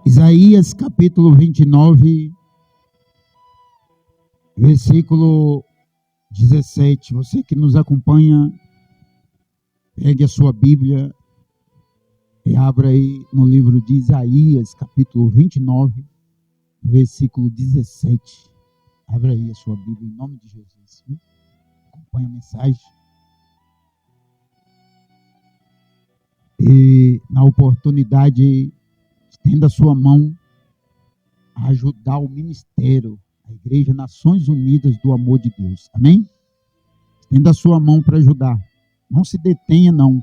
Isaías capítulo 29, versículo 17. Você que nos acompanha, pegue a sua Bíblia e abra aí no livro de Isaías, capítulo 29, versículo 17. Abra aí a sua Bíblia em nome de Jesus. Acompanhe a mensagem. E na oportunidade, estenda a sua mão a ajudar o ministério, a Igreja Nações Unidas do Amor de Deus. Amém? Estenda a sua mão para ajudar. Não se detenha, não.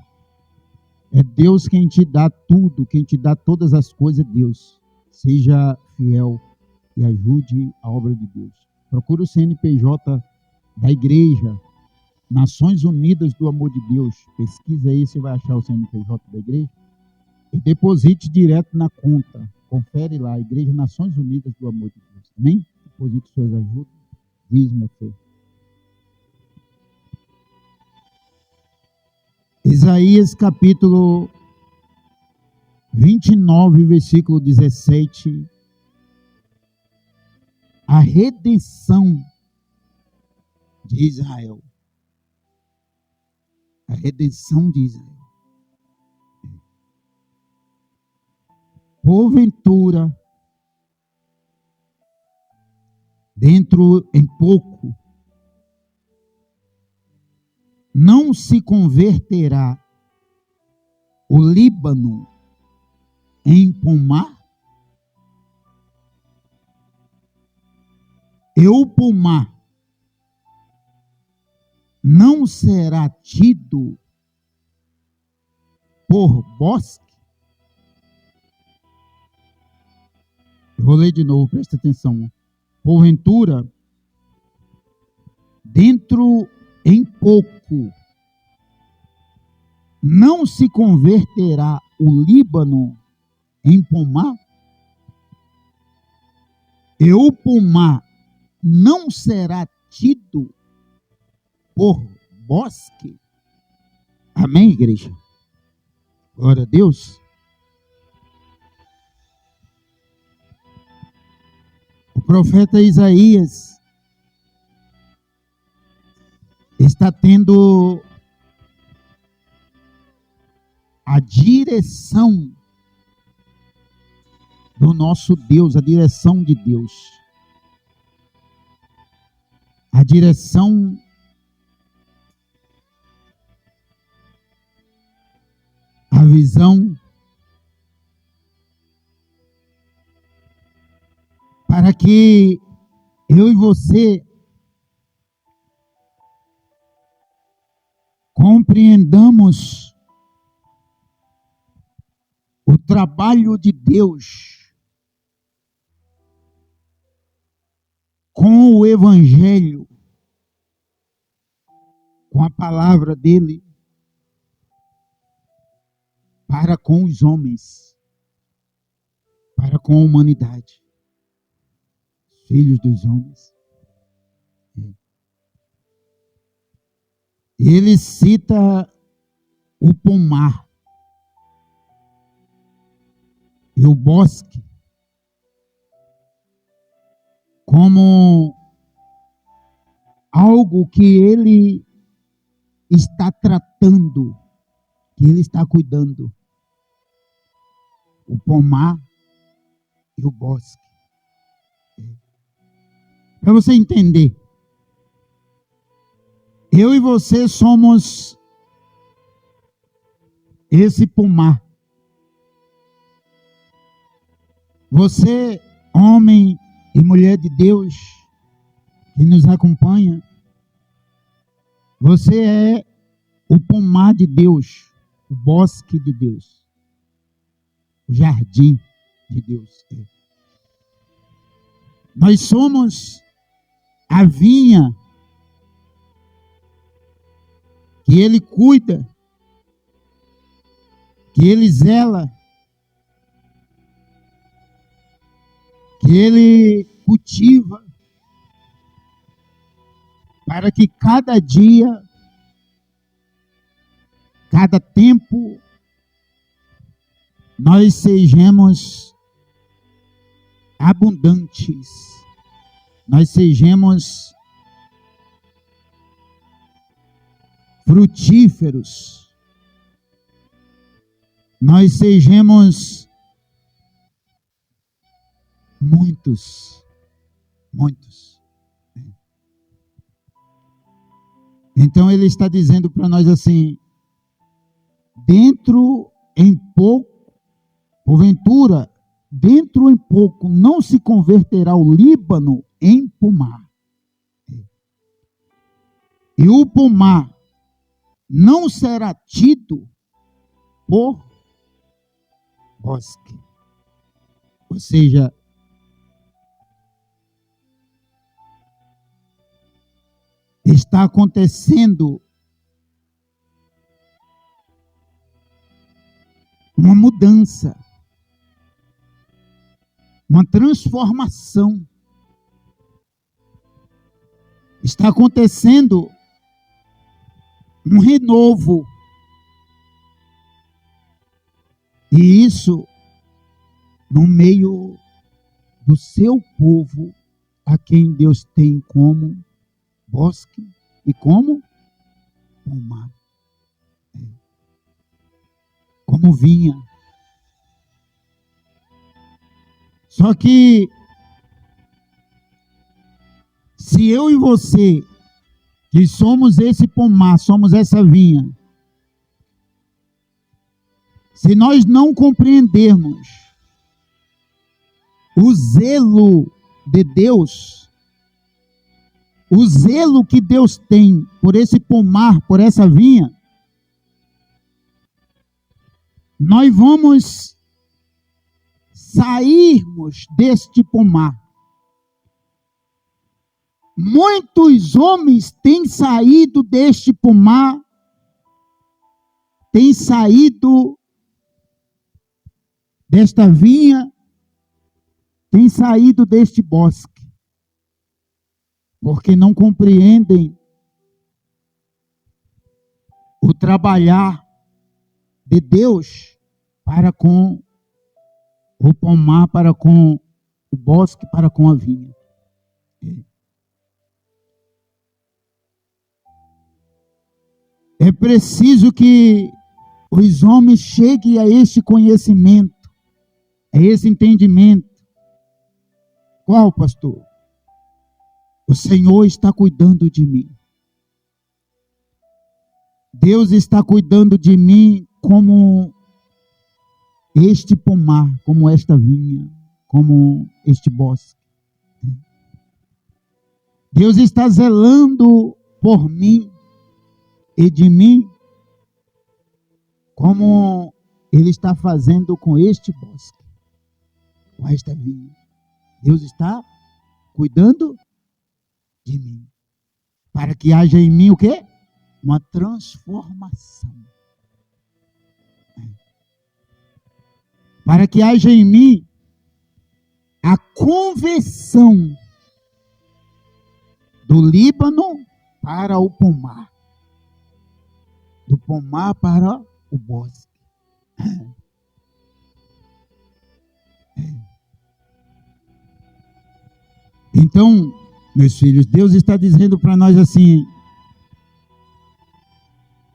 É Deus quem te dá tudo, quem te dá todas as coisas, é Deus. Seja fiel e ajude a obra de Deus. Procure o CNPJ da Igreja Nações Unidas do Amor de Deus. Pesquisa aí, você vai achar o CNPJ da igreja. E deposite direto na conta. Confere lá, Igreja Nações Unidas do Amor de Deus. Amém? Deposite suas ajudas. Diz, meu filho. Isaías capítulo 29, versículo 17. A redenção de Israel. A redenção de Israel. Porventura, dentro em pouco, não se converterá o Líbano em pomar? E o pomar não será tido por bosque? Eu vou ler de novo, presta atenção. Porventura, dentro em pouco, não se converterá o Líbano em pomar? E o pomar não será tido por bosque? Amém, igreja? Glória a Deus. O profeta Isaías está tendo a direção do nosso Deus, a direção de Deus. A direção a visão para que eu e você compreendamos o trabalho de Deus com o Evangelho, com a palavra dele, para com os homens, para com a humanidade, filhos dos homens. Ele cita o pomar e o bosque como algo que ele está tratando, que ele está cuidando. O pomar e o bosque. Para você entender, eu e você somos esse pomar. Você, homem e mulher de Deus, que nos acompanha, você é o pomar de Deus, o bosque de Deus, o jardim de Deus. Nós somos a vinha que ele cuida, que ele zela, que ele cultiva, para que cada dia, cada tempo, nós sejamos abundantes, nós sejamos frutíferos, nós sejamos muitos. Então ele está dizendo para nós assim: dentro em pouco, porventura, dentro em pouco não se converterá o Líbano em pomar. E o pomar não será tido por bosque. Ou seja, está acontecendo uma mudança, uma transformação. Está acontecendo um renovo. E isso no meio do seu povo, a quem Deus tem como bosque e como pomar, como vinha. Só que se eu e você, que somos esse pomar, somos essa vinha, se nós não compreendermos o zelo de Deus, o zelo que Deus tem por esse pomar, por essa vinha, nós vamos sairmos deste pomar. Muitos homens têm saído deste pomar, têm saído desta vinha, têm saído deste bosque, porque não compreendem o trabalhar de Deus para com o pomar, para com o bosque, para com a vinha. É preciso que os homens cheguem a este conhecimento, a esse entendimento. Qual, pastor? O Senhor está cuidando de mim. Deus está cuidando de mim como este pomar, como esta vinha, como este bosque. Deus está zelando por mim e de mim, como Ele está fazendo com este bosque, com esta vinha. Deus está cuidando de mim, para que haja em mim o quê? Uma transformação. Para que haja em mim a conversão do Líbano para o pomar, do pomar para o bosque. Então, meus filhos, Deus está dizendo para nós assim: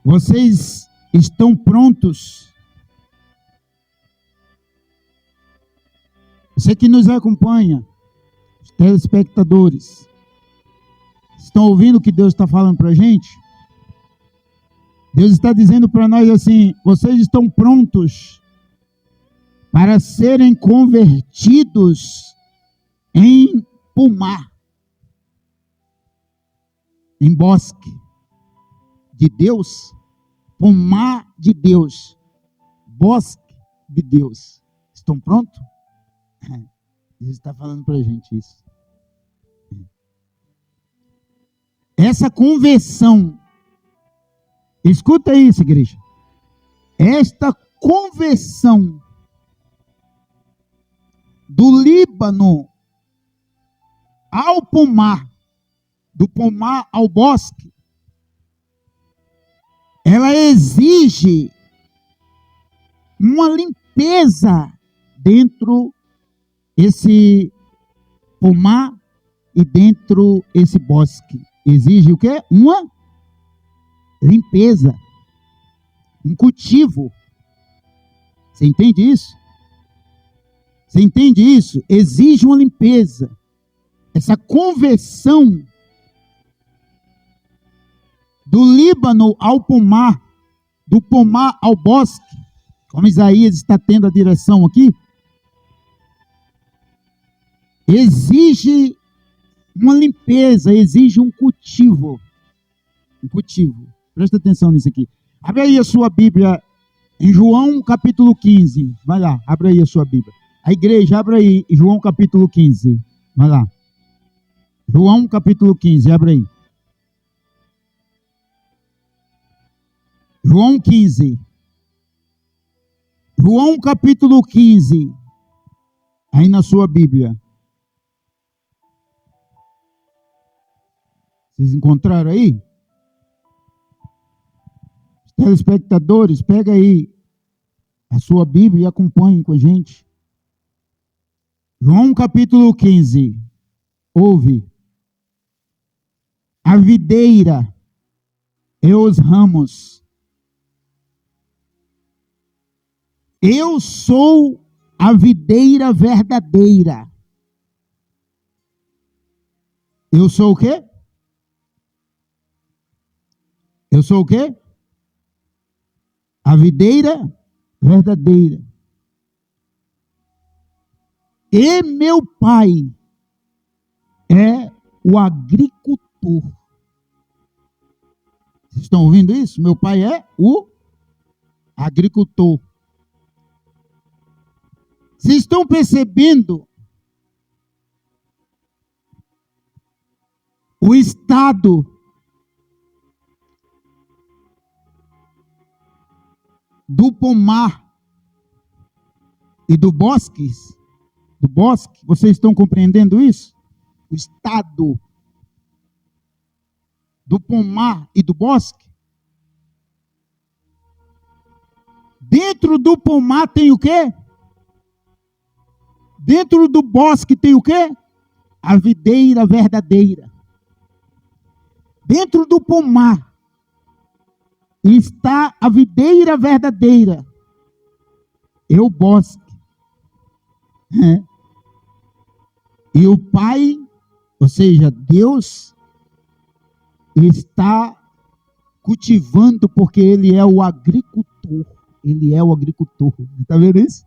vocês estão prontos? Você que nos acompanha, os telespectadores, estão ouvindo o que Deus está falando para a gente? Deus está dizendo para nós assim: vocês estão prontos para serem convertidos em pomar, em bosque de Deus, pomar de Deus, bosque de Deus. Estão prontos? Deus está falando para a gente isso. Essa conversão, escuta isso, igreja. Esta conversão do Líbano ao pomar, do pomar ao bosque, ela exige uma limpeza dentro pomar e dentro esse bosque. Exige o quê? Uma limpeza, um cultivo. Você entende isso? Você entende isso? Exige uma limpeza. Essa conversão do Líbano ao pomar, do pomar ao bosque, como Isaías está tendo a direção aqui, exige uma limpeza, exige um cultivo. Um cultivo. Presta atenção nisso aqui. Abre aí a sua Bíblia em João capítulo 15. Vai lá, abre aí a sua Bíblia. A igreja, abre aí João capítulo 15. Vai lá. João capítulo 15, abre aí. João 15. João capítulo 15. Aí na sua Bíblia. Vocês encontraram aí? Os telespectadores, pega aí a sua Bíblia e acompanhem com a gente. João capítulo 15. Ouve. A videira e os ramos. Eu sou a videira verdadeira. Eu sou o quê? Eu sou o quê? A videira verdadeira. E meu pai é o agricultor. Vocês estão ouvindo isso? Meu pai é o agricultor. Vocês estão percebendo o estado do pomar e do bosque? Vocês estão compreendendo isso? O estado do pomar e do bosque? Dentro do pomar tem o quê? Dentro do bosque tem o quê? A videira verdadeira. Dentro do pomar está a videira verdadeira. E o bosque. E o Pai, ou seja, Deus, está cultivando porque Ele é o agricultor. Ele é o agricultor. Está vendo isso?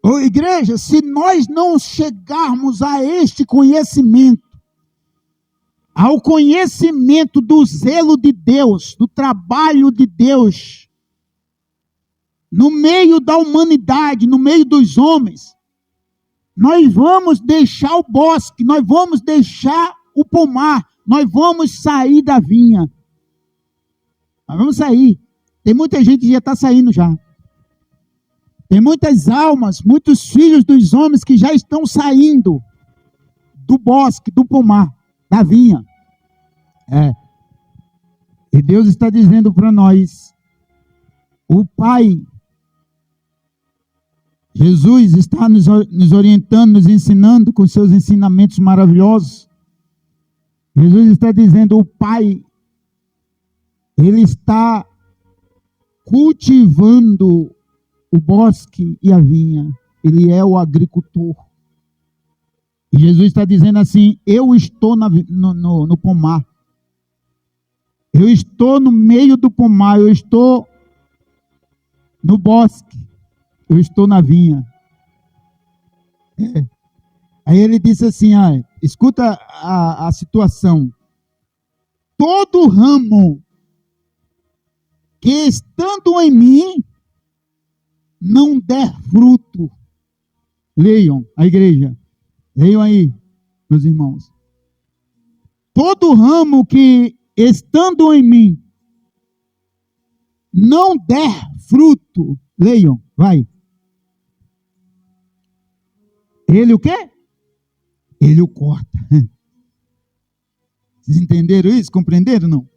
Ô, igreja, se nós não chegarmos a este conhecimento, ao conhecimento do zelo de Deus, do trabalho de Deus, no meio da humanidade, no meio dos homens, nós vamos deixar o bosque, nós vamos deixar o pomar, nós vamos sair da vinha. Nós vamos sair. Tem muita gente que já está saindo já. Tem muitas almas, muitos filhos dos homens que já estão saindo do bosque, do pomar, da vinha. E Deus está dizendo para nós, o Pai, Jesus está nos orientando, nos ensinando com seus ensinamentos maravilhosos. Jesus está dizendo, o Pai, Ele está cultivando o bosque e a vinha. Ele é o agricultor. E Jesus está dizendo assim, eu estou no pomar. Eu estou no meio do pomar, eu estou no bosque, eu estou na vinha. Aí ele disse assim, escuta a situação. Todo ramo que estando em mim não der fruto. Leiam, a igreja. Leiam aí, meus irmãos. Todo ramo que estando em mim não der fruto. Leiam, vai. Ele o quê? Ele o corta. Vocês entenderam isso? Compreenderam ou não?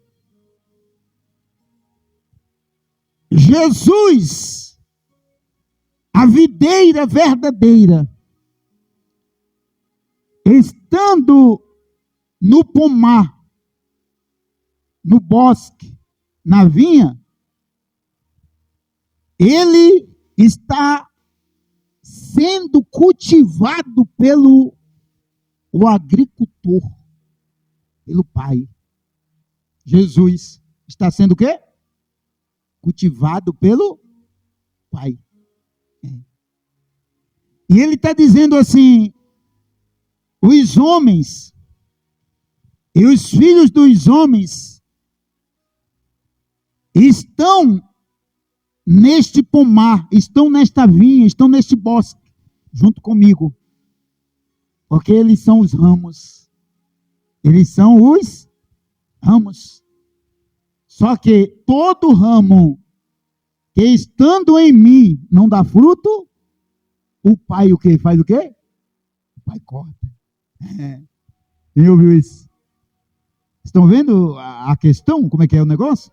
Jesus, a videira verdadeira, estando no pomar, no bosque, na vinha, ele está sendo cultivado pelo o agricultor, pelo Pai. Jesus está sendo o quê? Cultivado pelo Pai. E ele está dizendo assim, os homens e os filhos dos homens estão neste pomar, estão nesta vinha, estão neste bosque, junto comigo. Porque eles são os ramos. Eles são os ramos. Só que todo ramo que estando em mim não dá fruto, o Pai o quê? Faz o quê? O Pai corta. Quem ouviu isso? Estão vendo a questão? Como é que é o negócio?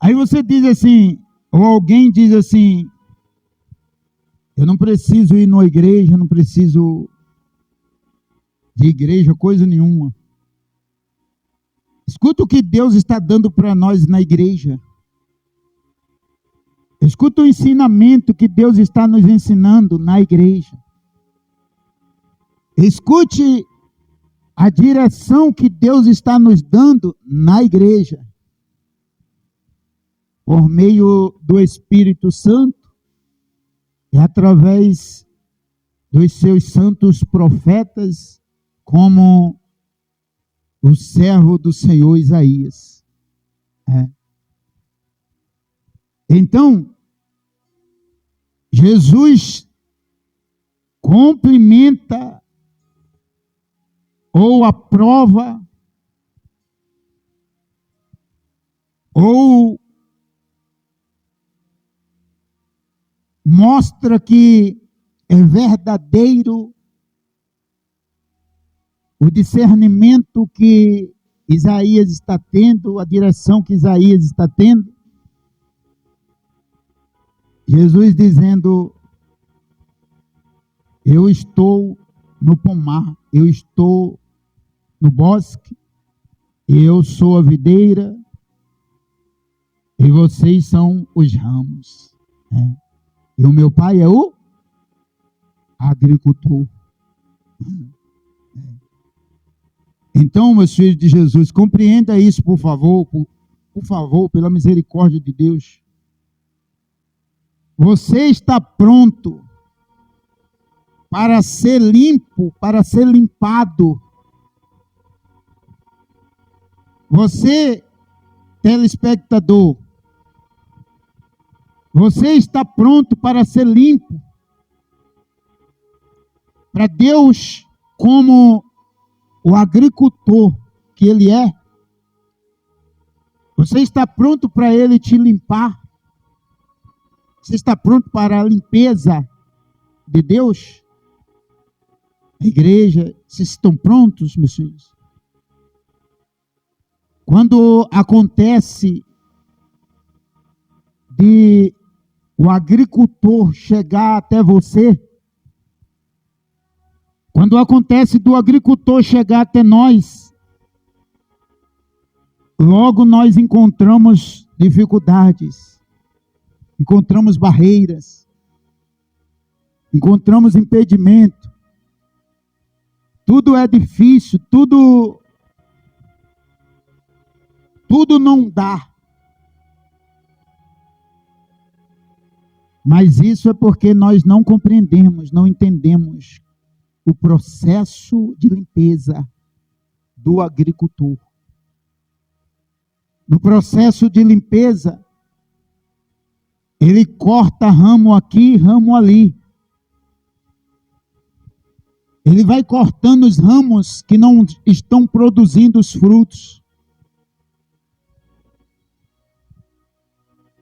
Aí você diz assim, ou alguém diz assim, eu não preciso ir numa igreja, não preciso de igreja, coisa nenhuma. Escuta o que Deus está dando para nós na igreja. Escuta o ensinamento que Deus está nos ensinando na igreja. Escute a direção que Deus está nos dando na igreja. Por meio do Espírito Santo e através dos seus santos profetas, como o servo do Senhor Isaías. Então, Jesus complementa ou aprova ou mostra que é verdadeiro o discernimento que Isaías está tendo, a direção que Isaías está tendo. Jesus dizendo, eu estou no pomar, eu estou no bosque, eu sou a videira, e vocês são os ramos. E o meu Pai é o agricultor. Então, meus filhos de Jesus, compreenda isso, por favor, pela misericórdia de Deus. Você está pronto para ser limpo, para ser limpado. Você, telespectador, você está pronto para ser limpo? Para Deus, como o agricultor que Ele é, você está pronto para Ele te limpar? Você está pronto para a limpeza de Deus? A igreja, vocês estão prontos, meus filhos? Quando acontece de o agricultor chegar até você, quando acontece do agricultor chegar até nós, logo nós encontramos dificuldades, encontramos barreiras, encontramos impedimento, tudo é difícil, tudo não dá. Mas isso é porque nós não compreendemos, não entendemos o processo de limpeza do agricultor. No processo de limpeza, ele corta ramo aqui, ramo ali. Ele vai cortando os ramos que não estão produzindo os frutos.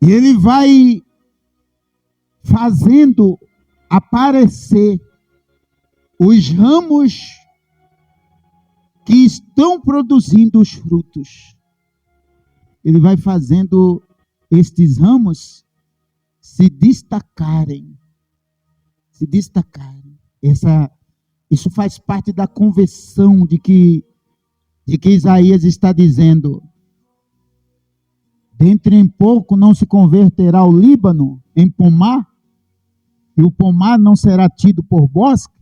E ele vai fazendo aparecer os ramos que estão produzindo os frutos. Ele vai fazendo estes ramos se destacarem. Isso faz parte da conversão de que Isaías está dizendo. Dentre em pouco não se converterá o Líbano em pomar, e o pomar não será tido por bosque.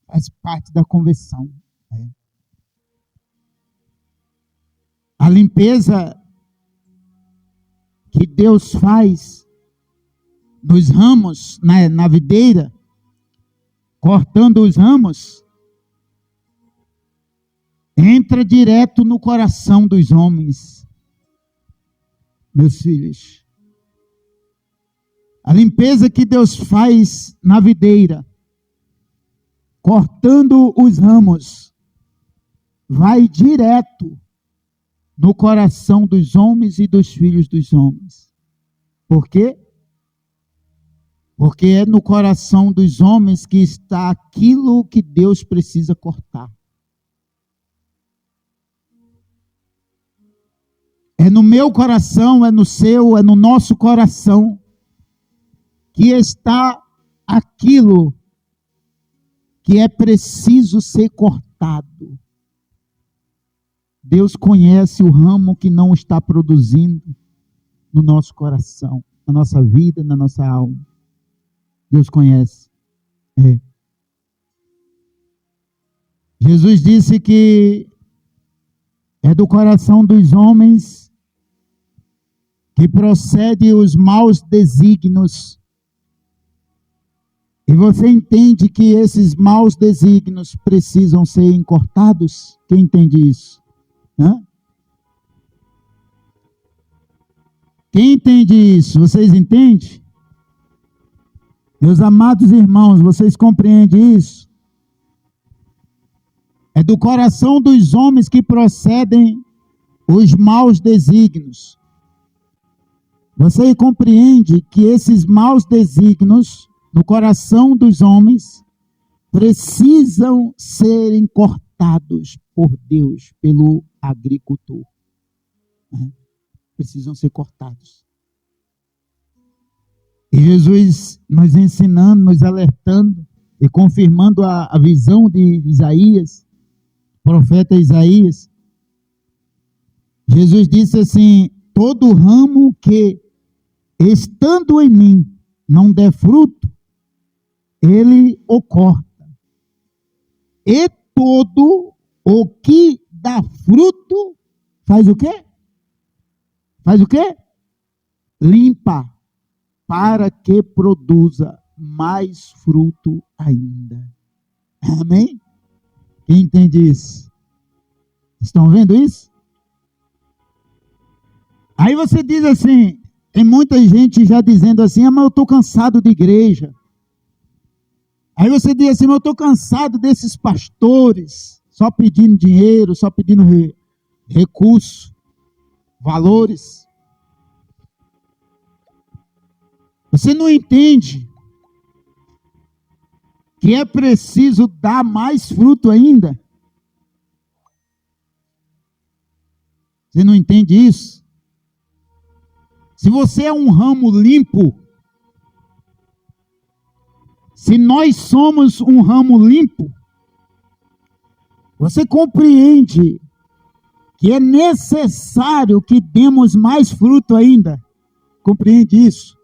Faz parte da conversão. A limpeza que Deus faz nos ramos, na videira, cortando os ramos, entra direto no coração dos homens. Meus filhos, a limpeza que Deus faz na videira, cortando os ramos, vai direto no coração dos homens e dos filhos dos homens. Por quê? Porque é no coração dos homens que está aquilo que Deus precisa cortar. É no meu coração, é no seu, é no nosso coração que está aquilo que é preciso ser cortado. Deus conhece o ramo que não está produzindo no nosso coração, na nossa vida, na nossa alma. Deus conhece. Jesus disse que é do coração dos homens que procede os maus desígnios. E você entende que esses maus desígnios precisam ser cortados? Quem entende isso? Quem entende isso? Vocês entendem? Meus amados irmãos, vocês compreendem isso? É do coração dos homens que procedem os maus desígnios. Você compreende que esses maus desígnios no coração dos homens precisam serem cortados por Deus, pelo agricultor. Precisam ser cortados. E Jesus nos ensinando, nos alertando e confirmando a visão de Isaías, profeta Isaías. Jesus disse assim: todo ramo que, estando em mim, não der fruto, ele o corta. E todo o que dá fruto, faz o quê? Faz o quê? Limpa, para que produza mais fruto ainda. Amém? Quem entende isso? Estão vendo isso? Aí você diz assim, tem muita gente já dizendo assim: mas eu estou cansado de igreja. Aí você diz assim: mas eu estou cansado desses pastores, só pedindo dinheiro, só pedindo recurso, valores. Você não entende que é preciso dar mais fruto ainda? Você não entende isso? Se você é um ramo limpo, se nós somos um ramo limpo, você compreende que é necessário que demos mais fruto ainda. Compreende isso?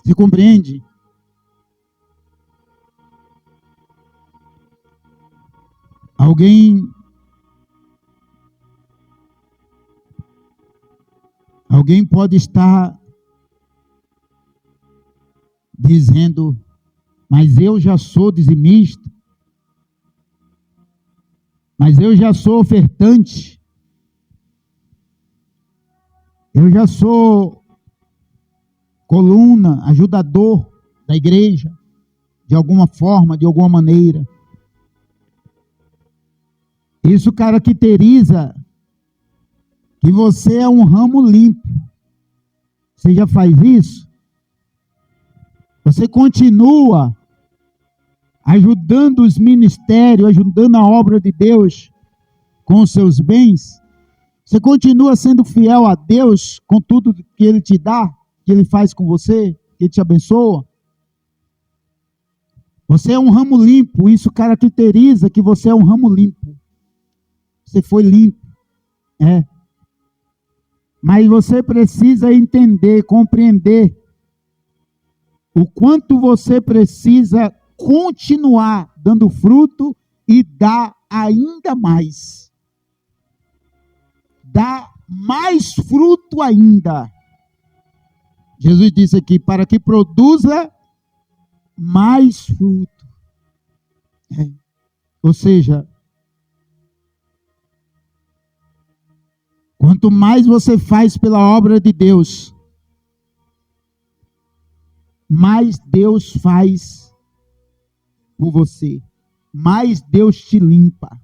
Você compreende? Alguém pode estar dizendo: mas eu já sou dizimista, mas eu já sou ofertante, eu já sou coluna, ajudador da igreja, de alguma forma, de alguma maneira. Isso caracteriza que você é um ramo limpo. Você já faz isso? Você continua ajudando os ministérios, ajudando a obra de Deus com os seus bens? Você continua sendo fiel a Deus com tudo que Ele te dá, que Ele faz com você, que Ele te abençoa? Você é um ramo limpo, isso caracteriza que você é um ramo limpo. Você foi limpo. Mas você precisa entender, compreender o quanto você precisa continuar dando fruto e dar ainda mais. Dar mais fruto ainda. Jesus disse aqui, para que produza mais fruto. Ou seja, quanto mais você faz pela obra de Deus, mais Deus faz por você. Mais Deus te limpa.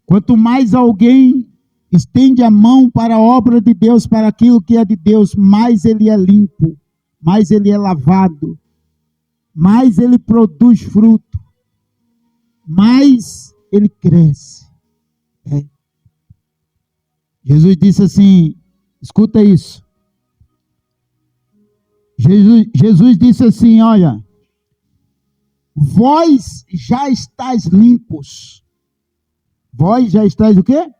Quanto mais alguém estende a mão para a obra de Deus, para aquilo que é de Deus, mais ele é limpo, mais ele é lavado, mais ele produz fruto, mais ele cresce. Jesus disse assim, escuta isso. Jesus disse assim, olha, vós já estáis limpos. Vós já estáis o quê?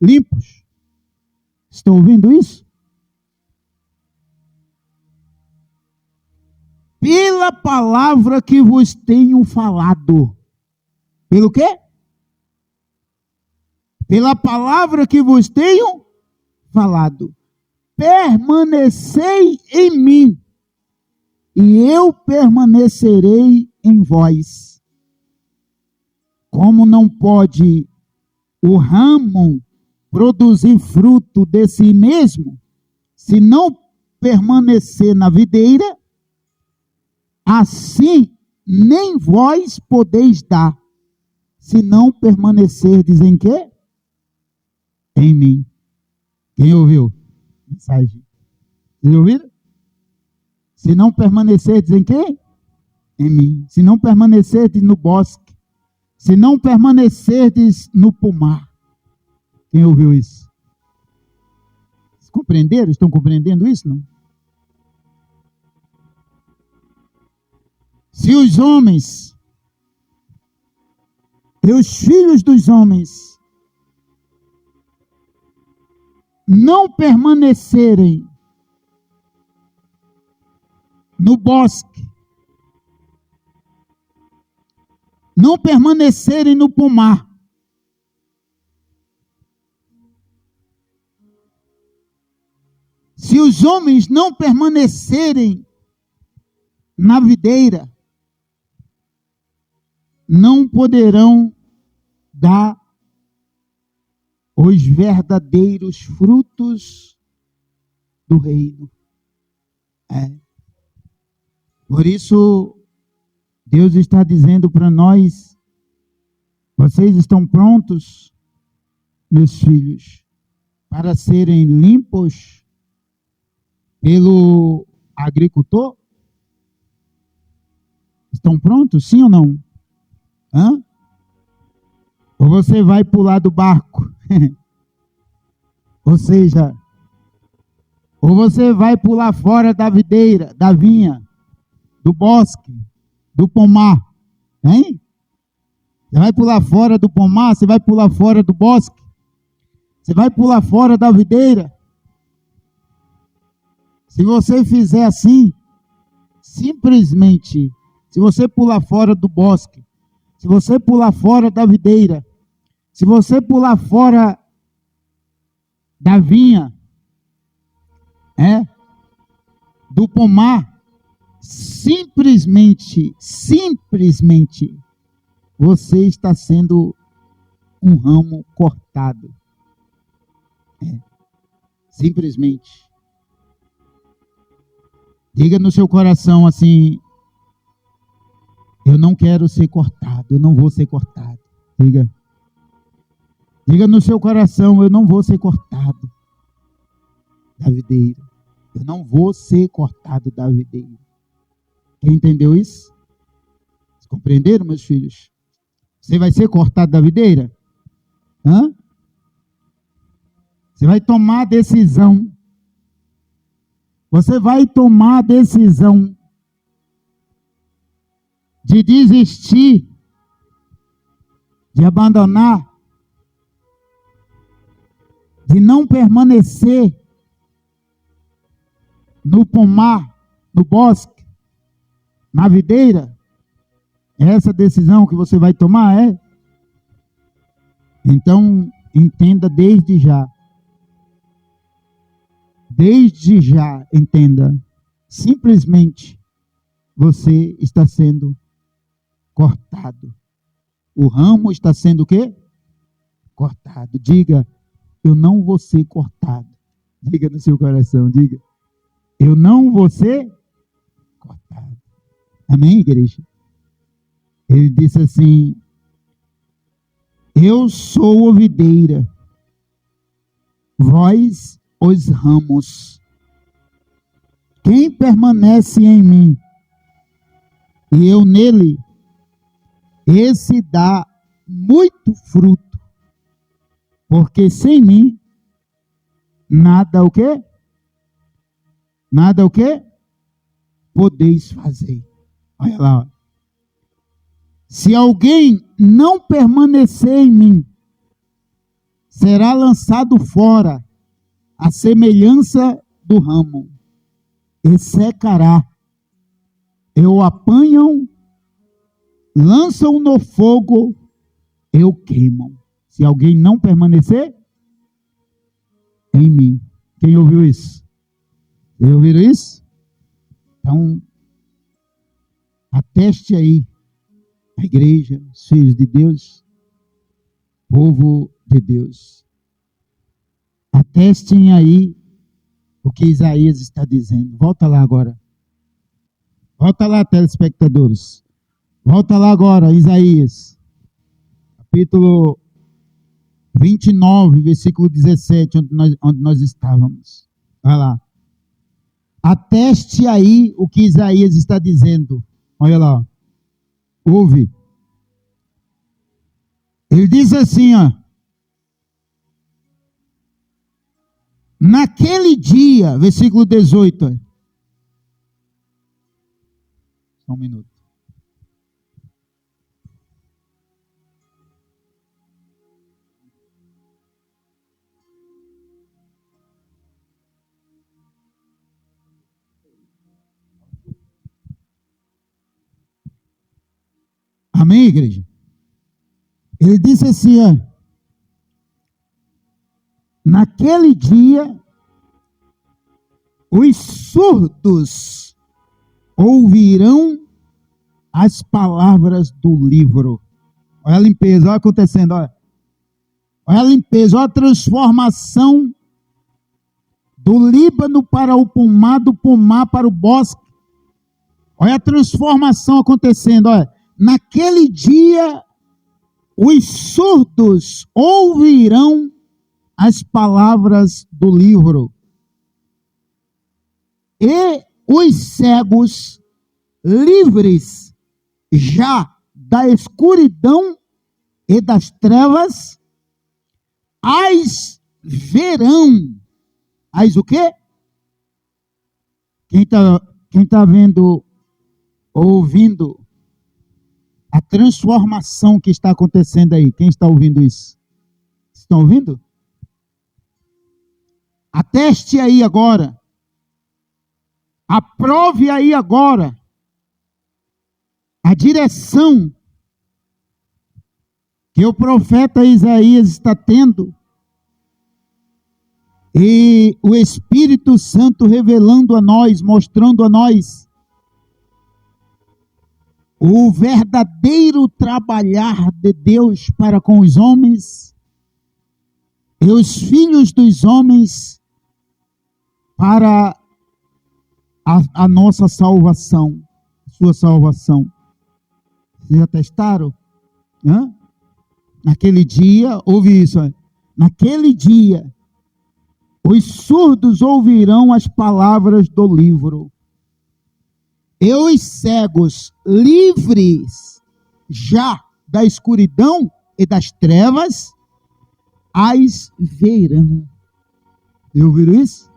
Limpos. Estão ouvindo isso? Pela palavra que vos tenho falado. Pelo quê? Pela palavra que vos tenho falado. Permanecei em mim, e eu permanecerei em vós. Como não pode o ramo produzir fruto de si mesmo, se não permanecer na videira, assim nem vós podeis dar, se não permanecerdes em quê? Em mim. Quem ouviu? Mensagem. Vocês ouviram? Se não permanecerdes em quê? Em mim. Se não permanecerdes no bosque. Se não permanecerdes no pomar. Quem ouviu isso? Vocês compreenderam? Estão compreendendo isso? Não? Se os homens, e os filhos dos homens, não permanecerem no bosque, não permanecerem no pomar, se os homens não permanecerem na videira, não poderão dar os verdadeiros frutos do reino. Por isso, Deus está dizendo para nós, vocês estão prontos, meus filhos, para serem limpos pelo agricultor? Estão prontos, sim ou não? Ou você vai pular do barco? Ou seja, ou você vai pular fora da videira, da vinha, do bosque, do pomar, hein? Você vai pular fora do pomar, você vai pular fora do bosque, você vai pular fora da videira. Se você fizer assim, simplesmente, se você pular fora do bosque, se você pular fora da videira, se você pular fora da vinha, do pomar, simplesmente, você está sendo um ramo cortado. Simplesmente. Diga no seu coração assim, eu não quero ser cortado, eu não vou ser cortado. Diga no seu coração, eu não vou ser cortado da videira. Eu não vou ser cortado da videira. Quem entendeu isso? Vocês compreenderam, meus filhos? Você vai ser cortado da videira? Você vai tomar a decisão. Você vai tomar a decisão de desistir, de abandonar, de não permanecer no pomar, no bosque, na videira? É essa decisão que você vai tomar, é? Então, entenda desde já. Desde já, entenda. Simplesmente, você está sendo cortado. O ramo está sendo o quê? Cortado. Diga, eu não vou ser cortado. Diga no seu coração, diga. Eu não vou ser cortado. Amém, igreja? Ele disse assim, eu sou a videira, vós os ramos. Quem permanece em mim e eu nele, esse dá muito fruto, porque sem mim nada o quê? Nada o quê? Podeis fazer. Olha lá. Ó. Se alguém não permanecer em mim, será lançado fora, a semelhança do ramo, e secará. E o apanham, lançam no fogo, e o queimam. Se alguém não permanecer em mim. Quem ouviu isso? Vocês ouviram isso? Então, ateste aí, a igreja, os filhos de Deus, povo de Deus. Atestem aí o que Isaías está dizendo. Volta lá agora. Volta lá, telespectadores. Volta lá agora, Isaías. Capítulo 29, versículo 17, onde nós estávamos. Vai lá. Ateste aí o que Isaías está dizendo. Olha lá. Ouve. Ele diz assim, ó. Naquele dia, versículo 18. Só um minuto. Amém, igreja? Ele disse assim, ó. Naquele dia, os surdos ouvirão as palavras do livro. Olha a limpeza, olha acontecendo, olha. Olha a limpeza, olha a transformação do Líbano para o pomar, do pomar para o bosque. Olha a transformação acontecendo, olha. Naquele dia, os surdos ouvirão as palavras do livro, e os cegos, livres já da escuridão e das trevas, as verão. As o quê? Quem tá vendo, ouvindo a transformação que está acontecendo aí? Quem está ouvindo isso? Estão ouvindo? Ateste aí agora. Aprove aí agora a direção que o profeta Isaías está tendo e o Espírito Santo revelando a nós, mostrando a nós o verdadeiro trabalhar de Deus para com os homens e os filhos dos homens para a nossa salvação, sua salvação. Vocês já testaram? Hã? Naquele dia, ouve isso, naquele dia, os surdos ouvirão as palavras do livro, e os cegos, livres já da escuridão e das trevas, as verão. Ouviram isso?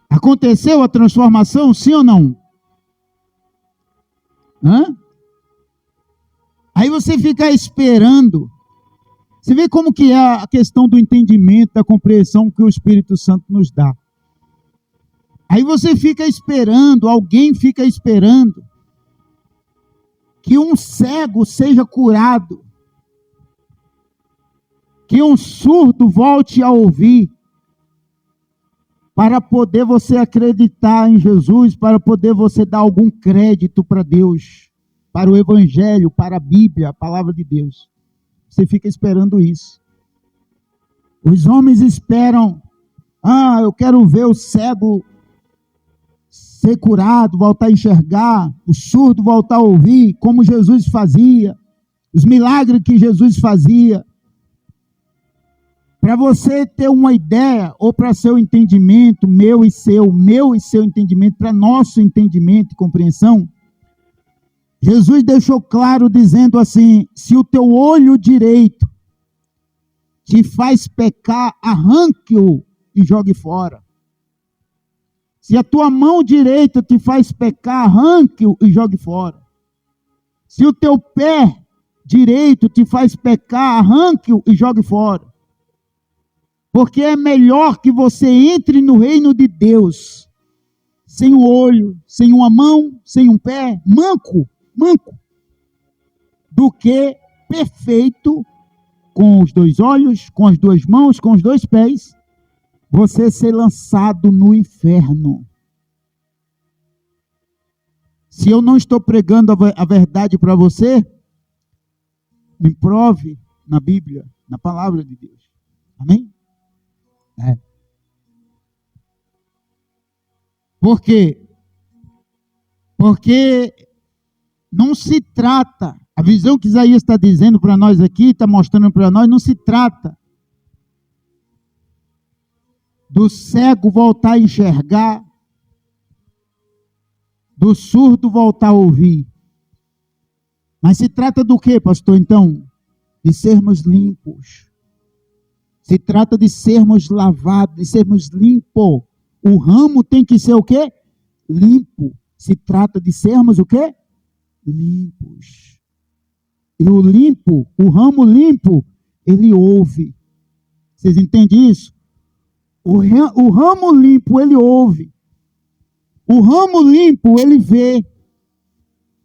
Aconteceu a transformação, sim ou não? Hã? Aí você fica esperando. Você vê como que é a questão do entendimento, da compreensão que o Espírito Santo nos dá. Aí você fica esperando, alguém fica esperando que um cego seja curado, que um surdo volte a ouvir, para poder você acreditar em Jesus, para poder você dar algum crédito para Deus, para o Evangelho, para a Bíblia, a palavra de Deus. Você fica esperando isso. Os homens esperam, eu quero ver o cego ser curado, voltar a enxergar, o surdo voltar a ouvir, como Jesus fazia, os milagres que Jesus fazia. Para você ter uma ideia, ou para seu entendimento, meu e seu entendimento, para nosso entendimento e compreensão, Jesus deixou claro dizendo assim: se o teu olho direito te faz pecar, arranque-o e jogue fora. Se a tua mão direita te faz pecar, arranque-o e jogue fora. Se o teu pé direito te faz pecar, arranque-o e jogue fora. Porque é melhor que você entre no reino de Deus sem um olho, sem uma mão, sem um pé, manco, do que perfeito, com os 2 olhos, com as 2 mãos, com os 2 pés, você ser lançado no inferno. Se eu não estou pregando a verdade para você, me prove na Bíblia, na palavra de Deus. Amém? Por quê? Porque não se trata, a visão que Isaías está dizendo para nós aqui, está mostrando para nós, não se trata do cego voltar a enxergar, do surdo voltar a ouvir. Mas se trata do quê, pastor? Então, de sermos limpos. Se trata de sermos lavados, de sermos limpos. O ramo tem que ser o quê? Limpo. Se trata de sermos o quê? Limpos. E o limpo, o ramo limpo, ele ouve. Vocês entendem isso? O ramo limpo, ele ouve. O ramo limpo, ele vê.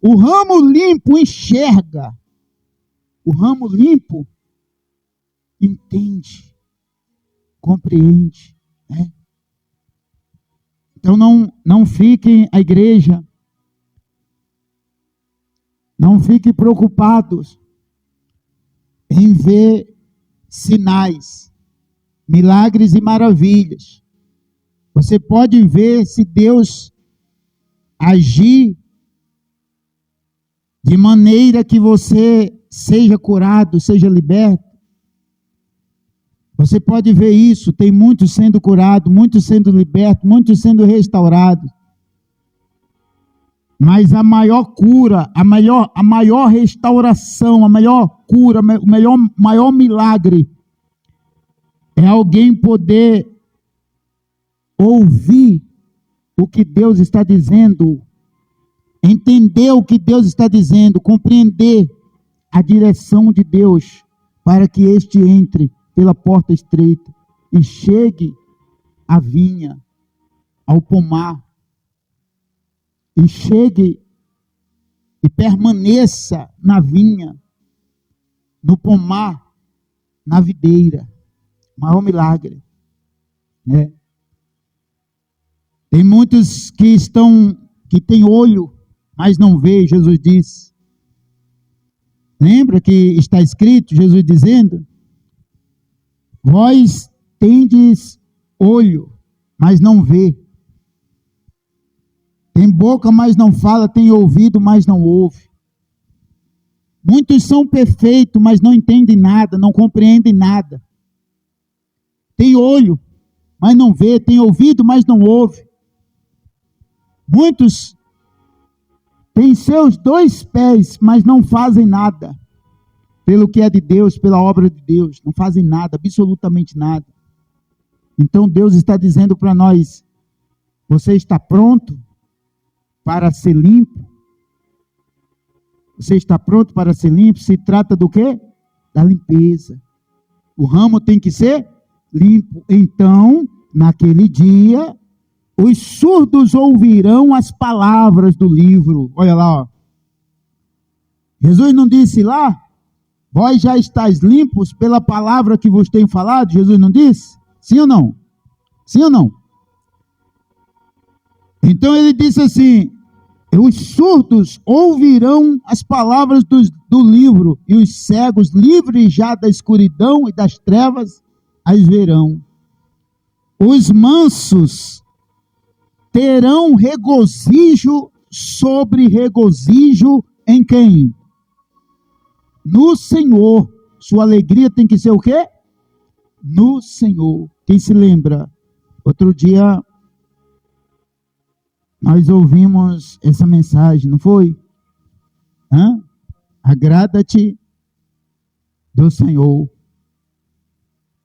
O ramo limpo enxerga. O ramo limpo entende, compreende, né? Então não fiquem, a igreja, não fiquem preocupados em ver sinais, milagres e maravilhas. Você pode ver se Deus agir de maneira que você seja curado, seja liberto. Você pode ver isso, tem muitos sendo curados, muitos sendo libertos, muitos sendo restaurados. Mas a maior cura, a maior restauração, a maior cura, o maior milagre é alguém poder ouvir o que Deus está dizendo, entender o que Deus está dizendo, compreender a direção de Deus para que este entre pela porta estreita e chegue à vinha, ao pomar, e chegue e permaneça na vinha, no pomar, na videira. Maior milagre, né? Tem muitos que têm olho, mas não vê, Jesus disse. Lembra que está escrito, Jesus dizendo: vós tendes olho, mas não vê. Tem boca, mas não fala. Tem ouvido, mas não ouve. Muitos são perfeitos, mas não entendem nada, não compreendem nada. Tem olho, mas não vê. Tem ouvido, mas não ouve. Muitos têm seus 2 pés, mas não fazem nada. Pelo que é de Deus, pela obra de Deus. Não fazem nada, absolutamente nada. Então Deus está dizendo para nós: você está pronto para ser limpo? Você está pronto para ser limpo? Se trata do quê? Da limpeza. O ramo tem que ser limpo. Então, naquele dia, os surdos ouvirão as palavras do livro. Olha lá, ó. Jesus não disse lá, vós já estáis limpos pela palavra que vos tenho falado? Jesus não disse? Sim ou não? Sim ou não? Então ele disse assim, os surdos ouvirão as palavras do livro, e os cegos, livres já da escuridão e das trevas, as verão. Os mansos terão regozijo sobre regozijo em quem? No Senhor. Sua alegria tem que ser o quê? No Senhor. Quem se lembra? Outro dia nós ouvimos essa mensagem, não foi? Agrada-te do Senhor.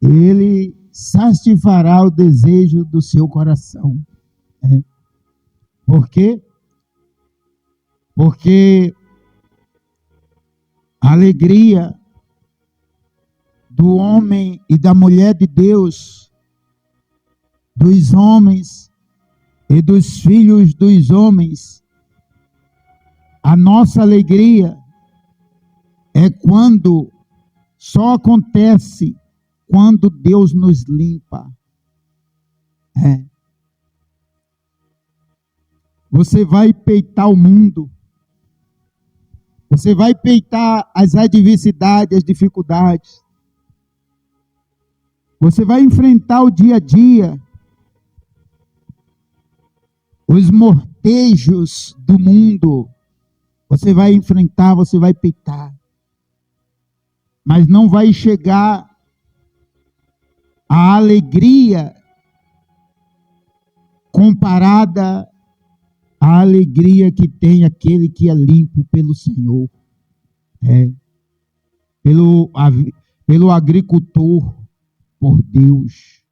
Ele satisfará o desejo do seu coração. Por quê? Porque a alegria do homem e da mulher de Deus, dos homens e dos filhos dos homens, a nossa alegria é quando só acontece quando Deus nos limpa. Você vai peitar o mundo, você vai peitar as adversidades, as dificuldades, você vai enfrentar o dia a dia, os mortejos do mundo, você vai enfrentar, você vai peitar, mas não vai chegar a alegria comparada à alegria que tem aquele que é limpo pelo Senhor, pelo agricultor, por Deus.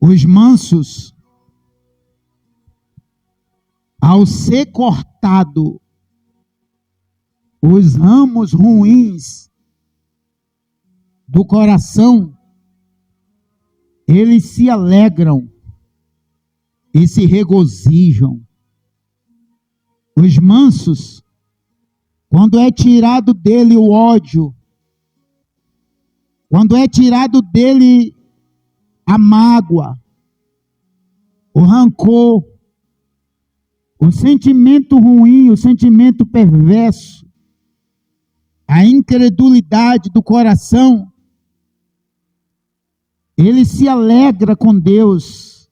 Os mansos, ao ser cortado os ramos ruins do coração, eles se alegram e se regozijam. Os mansos, quando é tirado dele o ódio, quando é tirado dele a mágoa, o rancor, o sentimento ruim, o sentimento perverso, a incredulidade do coração, ele se alegra com Deus,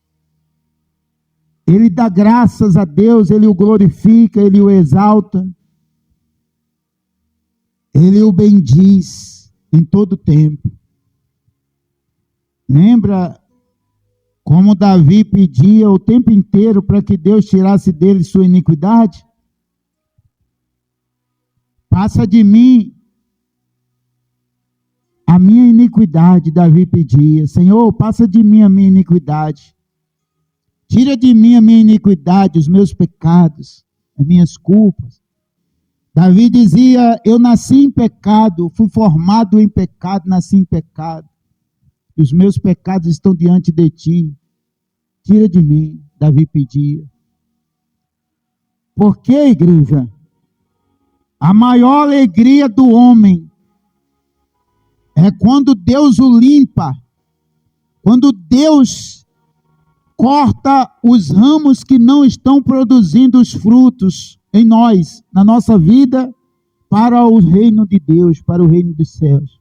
ele dá graças a Deus, ele o glorifica, ele o exalta, ele o bendiz em todo tempo. Lembra como Davi pedia o tempo inteiro para que Deus tirasse dele sua iniquidade? Passa de mim a minha iniquidade, Davi pedia. Senhor, passa de mim a minha iniquidade. Tira de mim a minha iniquidade, os meus pecados, as minhas culpas. Davi dizia, eu nasci em pecado, fui formado em pecado, nasci em pecado. E os meus pecados estão diante de ti. Tira de mim, Davi pedia. Por que, igreja? A maior alegria do homem é quando Deus o limpa, quando Deus corta os ramos que não estão produzindo os frutos em nós, na nossa vida, para o reino de Deus, para o reino dos céus.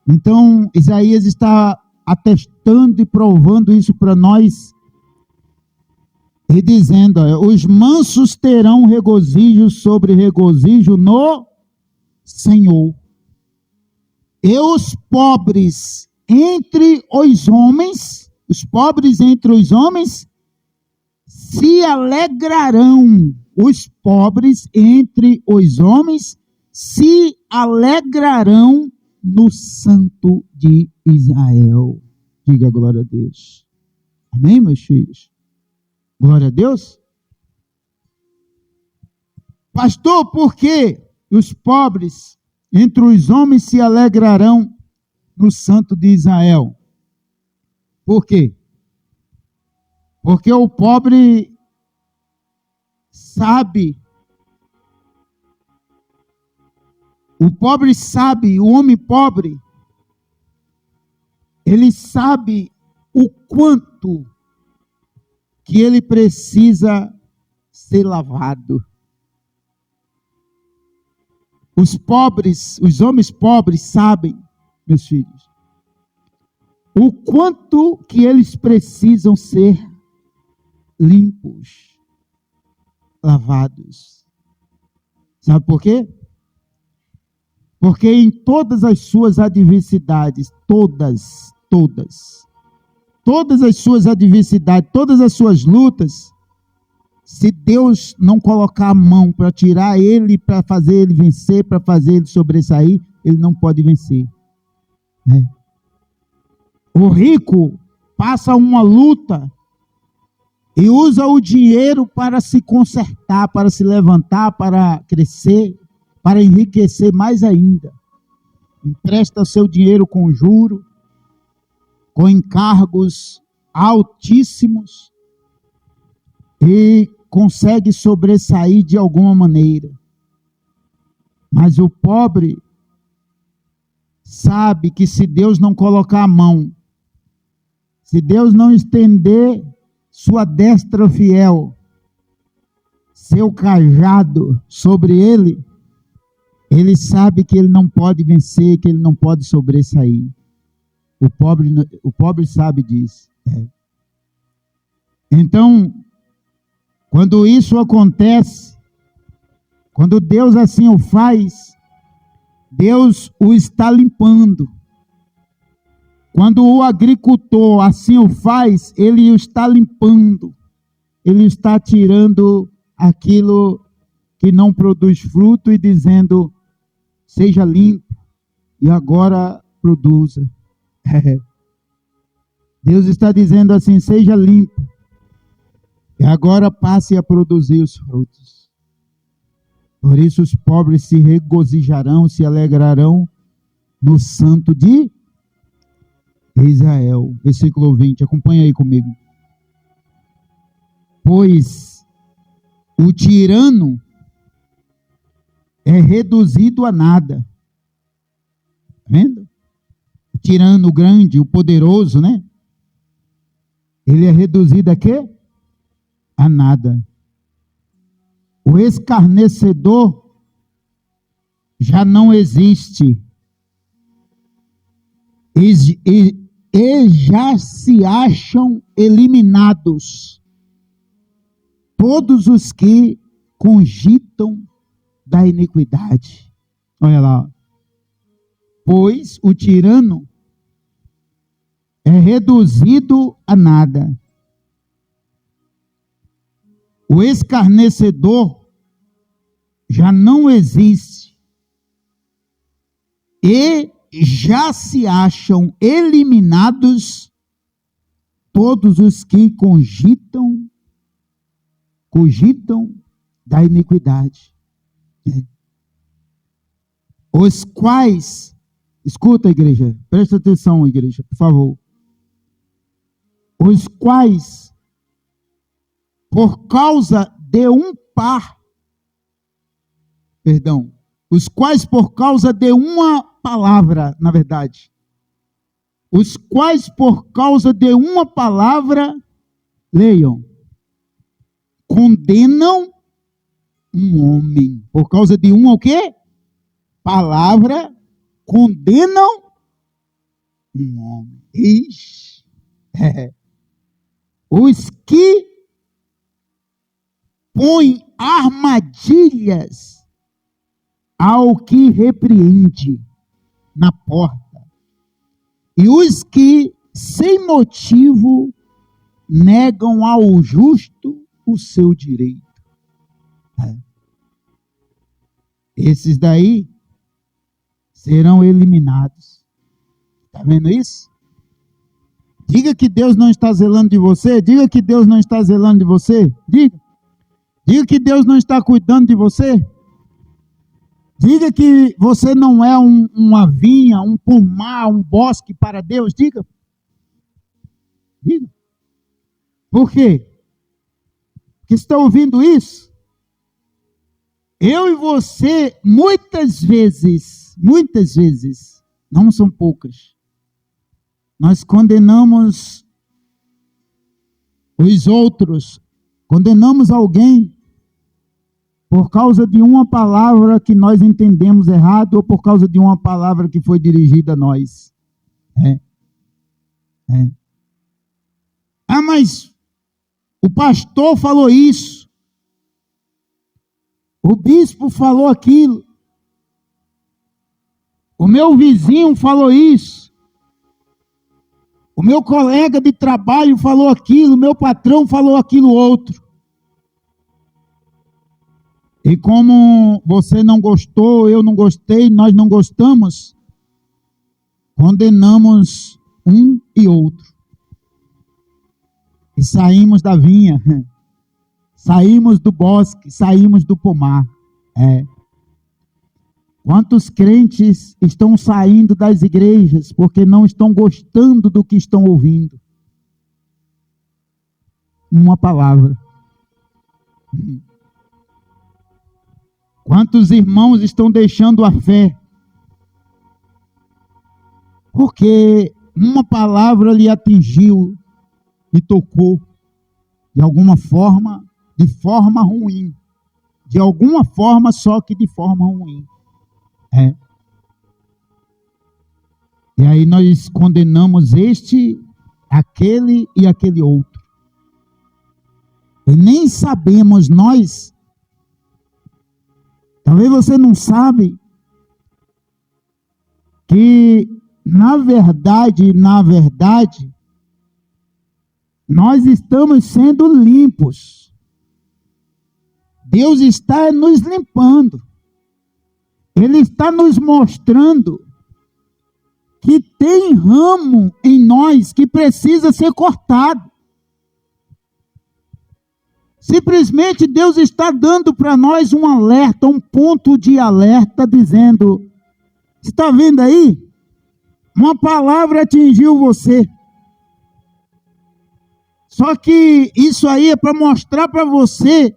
Então, Isaías está atestando e provando isso para nós, e dizendo, os mansos terão regozijo sobre regozijo no Senhor. E os pobres entre os homens se alegrarão. Os pobres entre os homens se alegrarão no Santo de Israel. Diga glória a Deus. Amém, meus filhos? Glória a Deus. Pastor, por que os pobres entre os homens se alegrarão no Santo de Israel? Por quê? Porque o pobre sabe, o homem pobre, ele sabe o quanto que ele precisa ser lavado. Os pobres, os homens pobres sabem, meus filhos, o quanto que eles precisam ser limpos, lavados. Sabe por quê? Porque em todas as suas adversidades, todas as suas adversidades, todas as suas lutas, se Deus não colocar a mão para tirar ele, para fazer ele vencer, para fazer ele sobressair, ele não pode vencer. O rico passa uma luta e usa o dinheiro para se consertar, para se levantar, para crescer, para enriquecer mais ainda. Empresta o seu dinheiro com juro, com encargos altíssimos e consegue sobressair de alguma maneira. Mas o pobre sabe que se Deus não colocar a mão, se Deus não estender sua destra fiel, seu cajado sobre ele, ele sabe que ele não pode vencer, que ele não pode sobressair. O pobre sabe disso. Então, quando isso acontece, quando Deus assim o faz, Deus o está limpando. Quando o agricultor assim o faz, ele o está limpando. Ele está tirando aquilo que não produz fruto e dizendo, seja limpo e agora produza. Deus está dizendo assim, seja limpo e agora passe a produzir os frutos. Por isso os pobres se regozijarão, se alegrarão no Santo de Israel. Versículo 20, acompanha aí comigo. Pois o tirano é reduzido a nada. Tá vendo? O tirano grande, o poderoso, né? Ele é reduzido a quê? A nada. O escarnecedor já não existe. E já se acham eliminados todos os que cogitam da iniquidade. Olha lá. Pois o tirano é reduzido a nada. O escarnecedor já não existe. E já se acham eliminados todos os que cogitam da iniquidade. Os quais, escuta, igreja, presta atenção, igreja, por favor. Os quais, por causa de uma palavra, na verdade, os quais por causa de uma palavra, leiam, condenam um homem, por causa de uma o quê? Palavra, condenam um homem. Ixi. Os que põem armadilhas ao que repreende na porta, e os que sem motivo negam ao justo o seu direito. Esses daí serão eliminados. Está vendo isso? Diga que Deus não está zelando de você. Diga que Deus não está zelando de você. Diga. Diga que Deus não está cuidando de você. Diga que você não é uma vinha, um pomar, um bosque para Deus. Diga. Diga. Por quê? Porque está ouvindo isso? Eu e você, muitas vezes, não são poucas, nós condenamos os outros, condenamos alguém por causa de uma palavra que nós entendemos errado ou por causa de uma palavra que foi dirigida a nós. Ah, mas o pastor falou isso, o bispo falou aquilo, o meu vizinho falou isso, o meu colega de trabalho falou aquilo, o meu patrão falou aquilo outro. E como você não gostou, eu não gostei, nós não gostamos, condenamos um e outro. E saímos da vinha, saímos do bosque, saímos do pomar. Quantos crentes estão saindo das igrejas porque não estão gostando do que estão ouvindo? Uma palavra. Quantos irmãos estão deixando a fé porque uma palavra lhe atingiu, lhe tocou de alguma forma, de forma ruim, de alguma forma, só que de forma ruim. E aí nós condenamos este, aquele e aquele outro. E nem sabemos nós. Talvez você não sabe que, na verdade, nós estamos sendo limpos. Deus está nos limpando. Ele está nos mostrando que tem ramo em nós que precisa ser cortado. Simplesmente Deus está dando para nós um alerta, um ponto de alerta, dizendo: você está vendo aí? Uma palavra atingiu você. Só que isso aí é para mostrar para você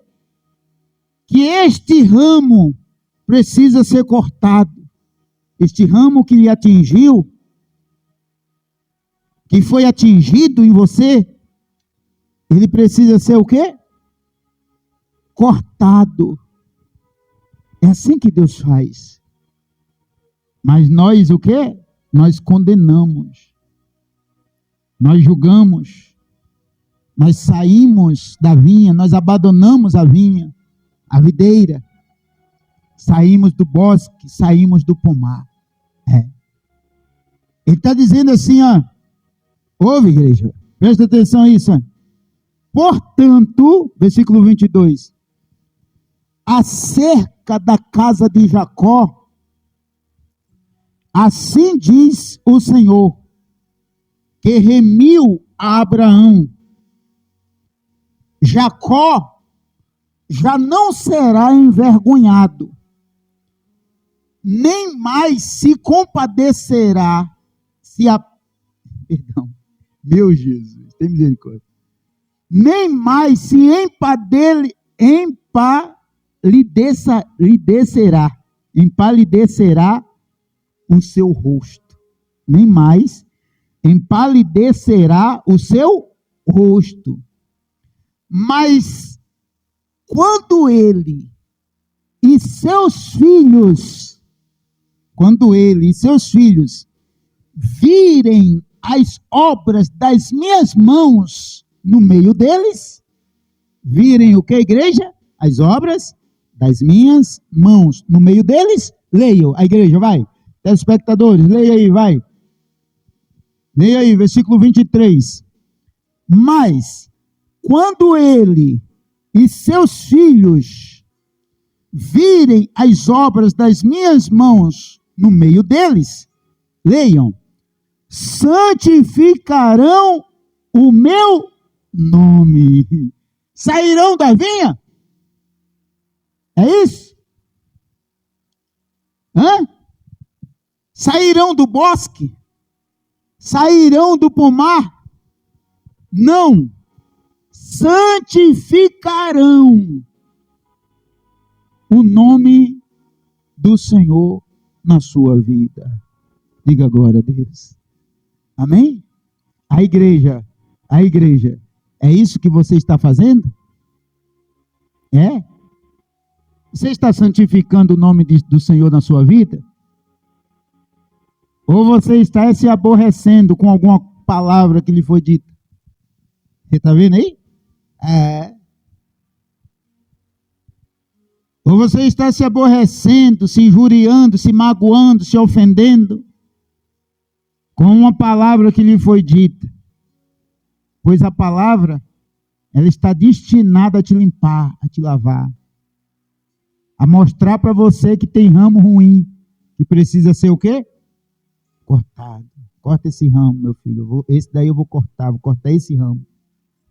que este ramo precisa ser cortado. Este ramo que lhe atingiu, que foi atingido em você, ele precisa ser o quê? Cortado. É assim que Deus faz. Mas nós o quê? Nós condenamos. Nós julgamos. Nós saímos da vinha, nós abandonamos a vinha, a videira. Saímos do bosque, saímos do pomar. Ele está dizendo assim, ouve, igreja, presta atenção a isso. Portanto, versículo 22, acerca da casa de Jacó, assim diz o Senhor, que remiu a Abraão, Jacó já não será envergonhado, nem mais se compadecerá, meu Jesus, tem misericórdia, nem mais se empalidecerá o seu rosto, nem mais empalidecerá o seu rosto, mas quando ele e seus filhos virem as obras das minhas mãos no meio deles, virem o que, igreja? As obras das minhas mãos no meio deles, leiam, a igreja, vai, telespectadores, leia aí, vai, leia aí, versículo 23, mas quando ele e seus filhos virem as obras das minhas mãos no meio deles, leiam, santificarão o meu nome. Sairão da vinha? É isso? Hã? Sairão do bosque? Sairão do pomar? Não. Santificarão o nome do Senhor na sua vida. Diga glória a Deus. Amém? A igreja, é isso que você está fazendo? É? Você está santificando o nome do Senhor na sua vida? Ou você está se aborrecendo com alguma palavra que lhe foi dita? Você está vendo aí? É. Ou você está se aborrecendo, se injuriando, se magoando, se ofendendo com uma palavra que lhe foi dita? Pois a palavra, ela está destinada a te limpar, a te lavar, a mostrar para você que tem ramo ruim, que precisa ser o quê? Cortado. Corta esse ramo, meu filho. Esse daí eu vou cortar esse ramo.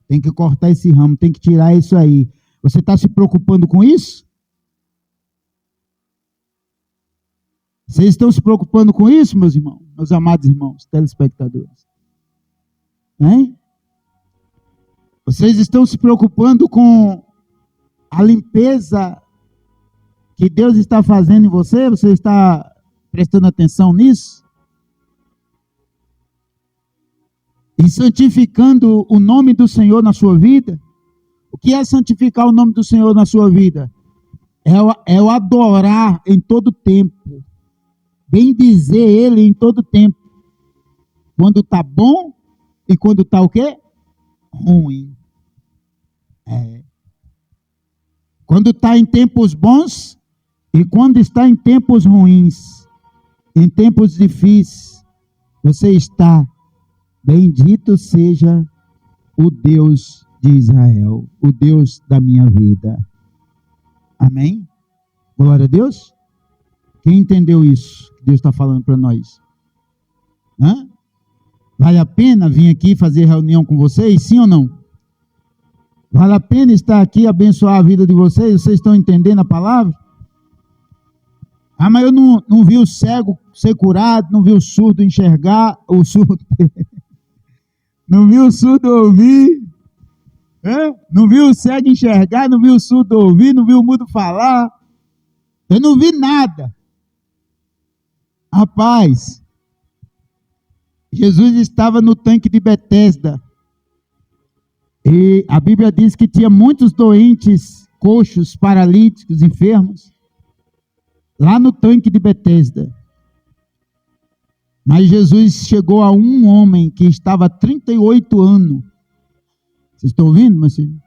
Tem que cortar esse ramo, tem que tirar isso aí. Você está se preocupando com isso? Vocês estão se preocupando com isso, meus irmãos? Meus amados irmãos, telespectadores? Hein? Vocês estão se preocupando com a limpeza que Deus está fazendo em você? Você está prestando atenção nisso? E santificando o nome do Senhor na sua vida? O que é santificar o nome do Senhor na sua vida? É o adorar em todo tempo. Bem dizer Ele em todo tempo. Quando está bom e quando está o quê? Ruim. Quando está em tempos bons e quando está em tempos ruins, em tempos difíceis, você está, bendito seja o Deus de Israel, o Deus da minha vida. Amém? Glória a Deus. Quem entendeu isso que Deus está falando para nós? Hã? Vale a pena vir aqui fazer reunião com vocês, sim ou não? Vale a pena estar aqui, abençoar a vida de vocês? Vocês estão entendendo a palavra? Ah, mas eu não vi o cego ser curado, não vi o surdo enxergar, o surdo... não vi o surdo ouvir, não vi o cego enxergar, não vi o surdo ouvir, não vi o mudo falar. Eu não vi nada. Rapaz, Jesus estava no tanque de Betesda. E a Bíblia diz que tinha muitos doentes, coxos, paralíticos, enfermos, lá no tanque de Betesda. Mas Jesus chegou a um homem que estava há 38 anos. Vocês estão ouvindo, meu filho?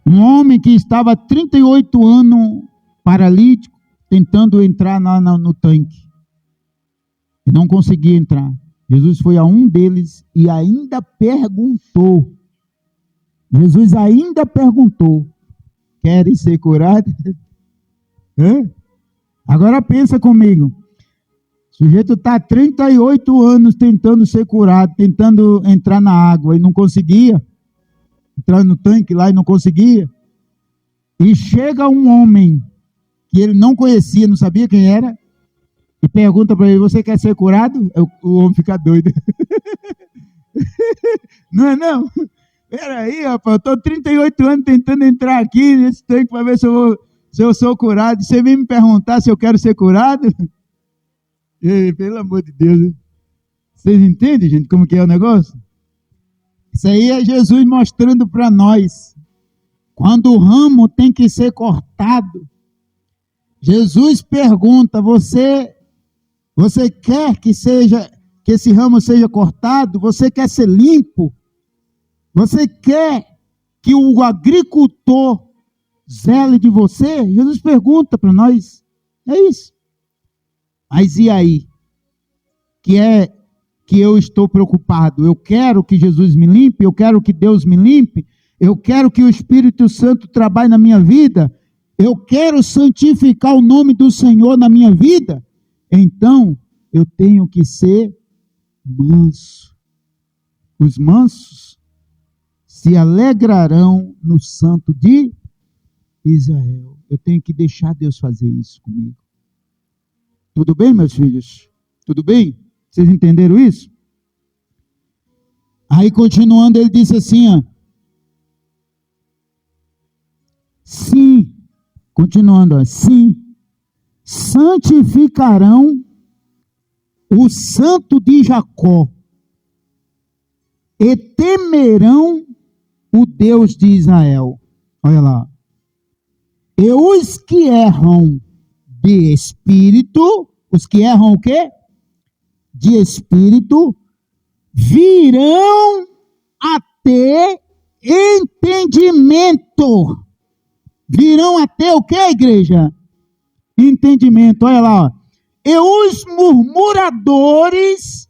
Um homem que estava há 38 anos paralítico, tentando entrar no tanque. E não conseguia entrar. Jesus foi a um deles e ainda perguntou. Jesus ainda perguntou: querem ser curados? Agora pensa comigo. O sujeito está há 38 anos tentando ser curado, tentando entrar na água e não conseguia. Entrar no tanque lá e não conseguia. E chega um homem que ele não conhecia, não sabia quem era, e pergunta para ele: você quer ser curado? O homem fica doido. Não é não? Peraí, rapaz, eu estou 38 anos tentando entrar aqui nesse tanque para ver se eu sou curado. Você vem me perguntar se eu quero ser curado? Ei, pelo amor de Deus. Vocês entendem, gente, como que é o negócio? Isso aí é Jesus mostrando para nós. Quando o ramo tem que ser cortado, Jesus pergunta: você quer que esse ramo seja cortado? Você quer ser limpo? Você quer que o agricultor zele de você? Jesus pergunta para nós. É isso. Mas e aí? Que eu estou preocupado? Eu quero que Jesus me limpe? Eu quero que Deus me limpe? Eu quero que o Espírito Santo trabalhe na minha vida? Eu quero santificar o nome do Senhor na minha vida? Então, eu tenho que ser manso. Os mansos se alegrarão no Santo de Israel. eu tenho que deixar Deus fazer isso comigo. Tudo bem, meus filhos? Tudo bem? Vocês entenderam isso? Aí, continuando, ele disse assim, ó. Sim, continuando, ó. Sim, santificarão o santo de Jacó e temerão o Deus de Israel. Olha lá. E os que erram de espírito, os que erram o quê? De espírito, virão a ter entendimento. Virão a ter o quê, igreja? Entendimento, olha lá. Ó. E os murmuradores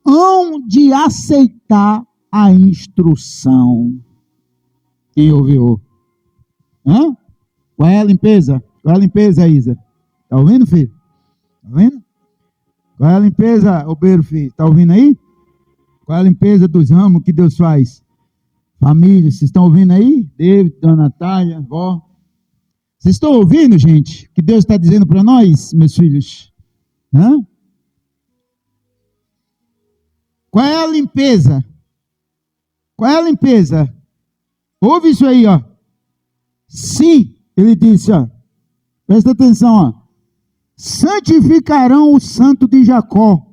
hão de aceitar a instrução. Quem ouviu? Hã? Qual é a limpeza? Qual é a limpeza, Isa? Está ouvindo, filho? Está ouvindo? Qual é a limpeza, Obeiro, filho? Está ouvindo aí? Qual é a limpeza dos ramos que Deus faz? Família, vocês estão ouvindo aí? David, Dona Natália, vó. Vocês estão ouvindo, gente? O que Deus está dizendo para nós, meus filhos? Hã? Qual é a limpeza? Qual é a limpeza? Ouve isso aí, ó. Sim, ele disse, ó. Presta atenção, ó. Santificarão o santo de Jacó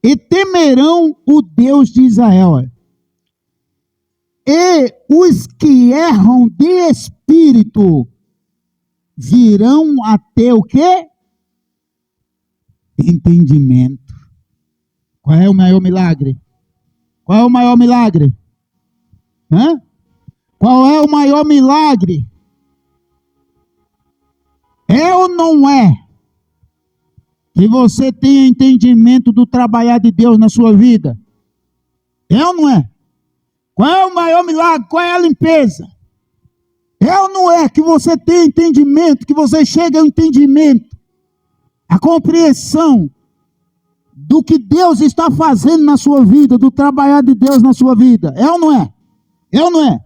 e temerão o Deus de Israel. Ó. E os que erram de espírito virão a ter o quê? Entendimento. Qual é o maior milagre? Qual é o maior milagre? Hã? Qual é o maior milagre? É ou não é que você tenha entendimento do trabalhar de Deus na sua vida? É ou não é? Qual é o maior milagre? Qual é a limpeza? É ou não é que você tenha entendimento, que você chegue ao entendimento, a compreensão do que Deus está fazendo na sua vida, do trabalhar de Deus na sua vida? É ou não é? É ou não é?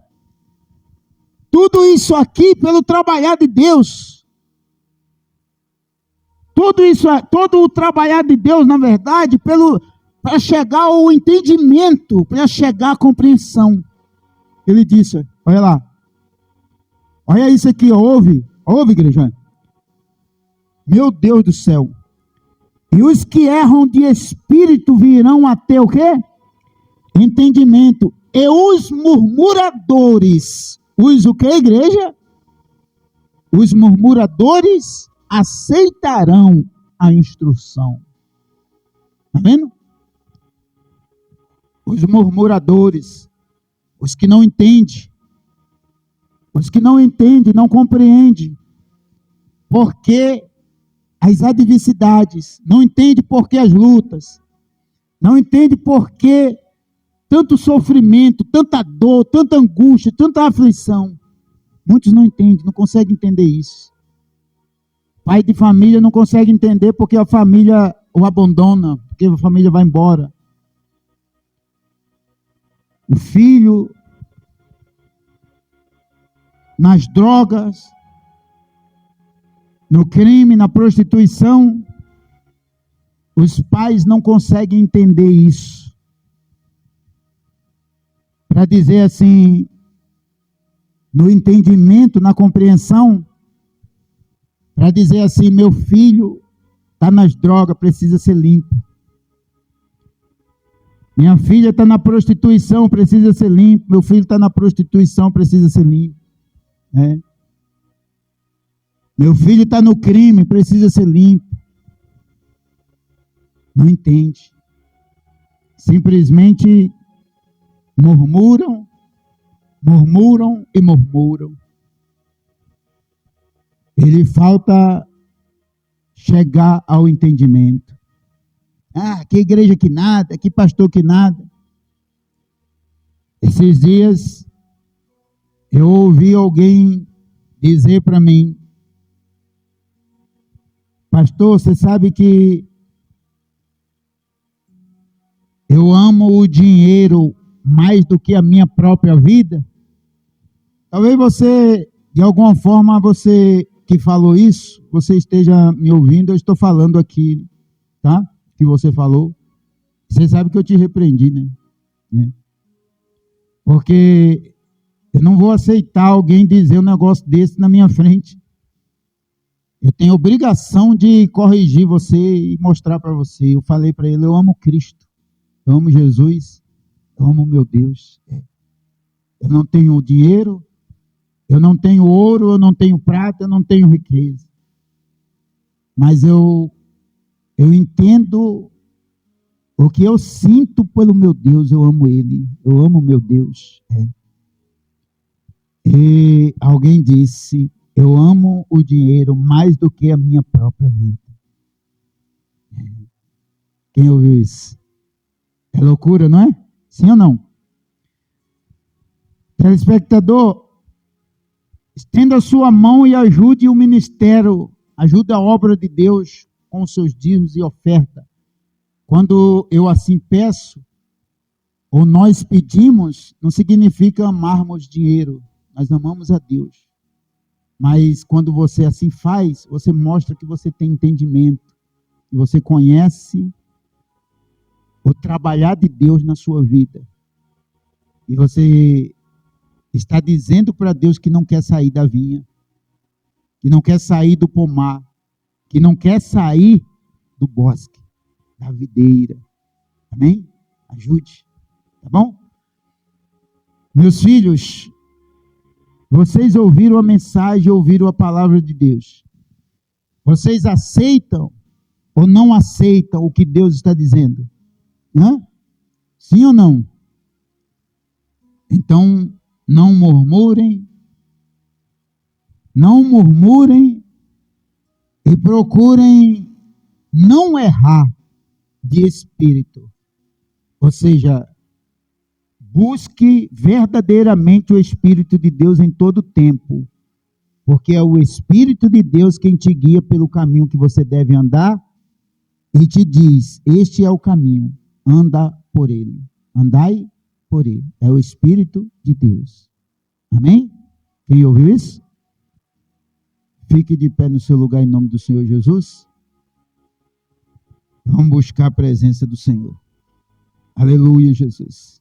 Tudo isso aqui pelo trabalhar de Deus. Tudo isso, todo o trabalhar de Deus, na verdade, para chegar ao entendimento, para chegar à compreensão. Ele disse, olha lá. Olha isso aqui, ouve, igreja. Meu Deus do céu. E os que erram de espírito virão a ter o quê? Entendimento. E os murmuradores, os o que, igreja? Os murmuradores aceitarão a instrução. Está vendo? Os murmuradores, os que não entendem, não compreendem, porque as adversidades, não entendem porque as lutas, não entendem porque tanto sofrimento, tanta dor, tanta angústia, tanta aflição. Muitos não entendem, não conseguem entender isso. Pai de família não consegue entender porque a família o abandona, porque a família vai embora. O filho nas drogas, no crime, na prostituição, os pais não conseguem entender isso. Para dizer assim, no entendimento, na compreensão, para dizer assim, meu filho está nas drogas, precisa ser limpo. Minha filha está na prostituição, precisa ser limpo. Meu filho está na prostituição, precisa ser limpo. É. Meu filho está no crime, precisa ser limpo. Não entende. Simplesmente murmuram e murmuram. Ele falta chegar ao entendimento. Ah, que igreja que nada, que pastor que nada. Esses dias eu ouvi alguém dizer para mim, pastor, você sabe que eu amo o dinheiro mais do que a minha própria vida? Talvez você, de alguma forma, você que falou isso, você esteja me ouvindo, eu estou falando aqui, tá? Que você falou. Você sabe que eu te repreendi, né? Porque eu não vou aceitar alguém dizer um negócio desse na minha frente. Eu tenho obrigação de corrigir você e mostrar para você. Eu falei para ele, eu amo Cristo, eu amo Jesus, eu amo meu Deus. Eu não tenho dinheiro, eu não tenho ouro, eu não tenho prata, eu não tenho riqueza. Mas eu entendo o que eu sinto pelo meu Deus, eu amo Ele, eu amo meu Deus. E alguém disse, eu amo o dinheiro mais do que a minha própria vida. Quem ouviu isso? É loucura, não é? Sim ou não? Telespectador, estenda a sua mão e ajude o ministério, ajude a obra de Deus com os seus dízimos e oferta. Quando eu assim peço, ou nós pedimos, não significa amarmos dinheiro, nós amamos a Deus. Mas quando você assim faz, você mostra que você tem entendimento, que você conhece o trabalhar de Deus na sua vida. E você está dizendo para Deus que não quer sair da vinha, que não quer sair do pomar, que não quer sair do bosque, da videira. Amém? Ajude. Tá bom? Meus filhos, vocês ouviram a mensagem, ouviram a palavra de Deus. Vocês aceitam ou não aceitam o que Deus está dizendo? Hã? Sim ou não? Então, não murmurem e procurem não errar de espírito. Ou seja, busque verdadeiramente o Espírito de Deus em todo tempo, porque é o Espírito de Deus quem te guia pelo caminho que você deve andar e te diz, este é o caminho, anda por ele, andai por ele. É o Espírito de Deus. Amém? Quem ouviu isso? Fique de pé no seu lugar em nome do Senhor Jesus. Vamos buscar a presença do Senhor. Aleluia, Jesus.